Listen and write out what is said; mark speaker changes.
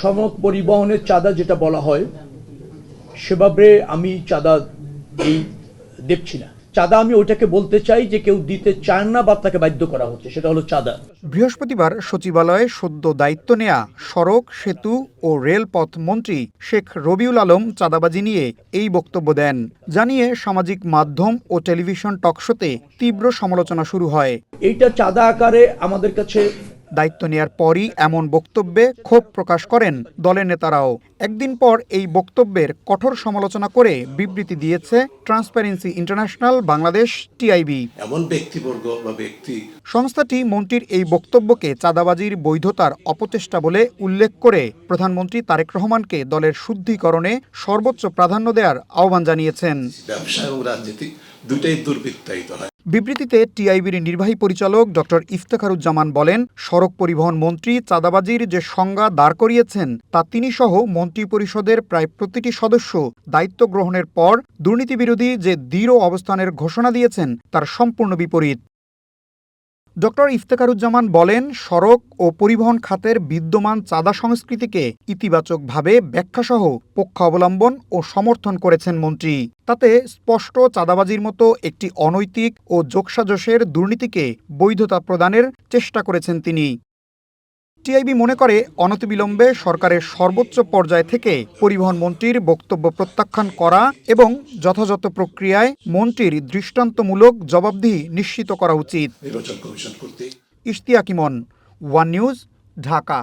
Speaker 1: সড়ক পরিবহনের চাঁদা যেটা বলা হয় সেভাবে আমি চাঁদা দেখছি না। চাঁদা আমি ওটাকে বলতে চাই যে কেউ দিতে চান না বা তাকে বাধ্য করা হচ্ছে, সেটা হলো চাঁদা।
Speaker 2: বৃহস্পতিবার সচিবালয়ে সদ্য দায়িত্ব নেয়া সড়ক, সেতু ও রেলপথ মন্ত্রী শেখ রবিউল আলম চাঁদাবাজি নিয়ে এই বক্তব্য দেন। জানিয়ে সামাজিক মাধ্যম ও টেলিভিশন টকশোতে তীব্র সমালোচনা শুরু হয়।
Speaker 1: এইটা চাঁদা আকারে আমাদের কাছে।
Speaker 2: দায়িত্ব নেয়ার পরই এমন বক্তব্যে ক্ষোভ প্রকাশ করেন দলের নেতারাও। একদিন পর এই বক্তব্যের কঠোর সমালোচনা করে বিবৃতি দিয়েছে ট্রান্সপারেন্সি ইন্টারন্যাশনাল বাংলাদেশ টিআইবি।
Speaker 3: এমন ব্যক্তিবর্গ বা ব্যক্তি
Speaker 2: সংস্থাটি মন্ত্রীর এই বক্তব্যকে চাঁদাবাজির বৈধতার অপচেষ্টা বলে উল্লেখ করে প্রধানমন্ত্রী তারেক রহমানকে দলের শুদ্ধিকরণে সর্বোচ্চ প্রাধান্য দেওয়ার আহ্বান জানিয়েছেন।
Speaker 3: ব্যবসা এবং রাজনীতি দুইটাই দুর্বৃত্তায়িত হয়।
Speaker 2: বিবৃতিতে টিআইবির নির্বাহী পরিচালক ডক্টর ইফতেখারুজ্জামান বলেন, সড়ক পরিবহন মন্ত্রী চাঁদাবাজির যে সংজ্ঞা দাঁড় করিয়েছেন তা তিনি সহ মন্ত্রিপরিষদের প্রায় প্রতিটি সদস্য দায়িত্ব গ্রহণের পর দুর্নীতিবিরোধী যে দৃঢ় অবস্থানের ঘোষণা দিয়েছেন তার সম্পূর্ণ বিপরীত। ডক্টর ইফতেখারুজ্জামান বলেন, সড়ক ও পরিবহন খাতের বিদ্যমান চাঁদা সংস্কৃতিকে ইতিবাচকভাবে ব্যাখ্যাসহ পক্ষ অবলম্বন ও সমর্থন করেছেন মন্ত্রী। তাতে স্পষ্ট চাঁদাবাজির মতো একটি অনৈতিক ও যোগসাজশের দুর্নীতিকে বৈধতা প্রদানের চেষ্টা করেছেন তিনি। টিআইবি মনে করে অনতিবিলম্বে সরকারের সর্বোচ্চ পর্যায় থেকে পরিবহন মন্ত্রীর বক্তব্য প্রত্যাখ্যান করা এবং যথাযথ প্রক্রিয়ায় মন্ত্রীর দৃষ্টান্তমূলক জবাবদিহি নিশ্চিত করা উচিত।
Speaker 3: নির্বাচন কমিশন করতে
Speaker 2: ইশতিয়াক ইমন, ওয়ান নিউজ, ঢাকা।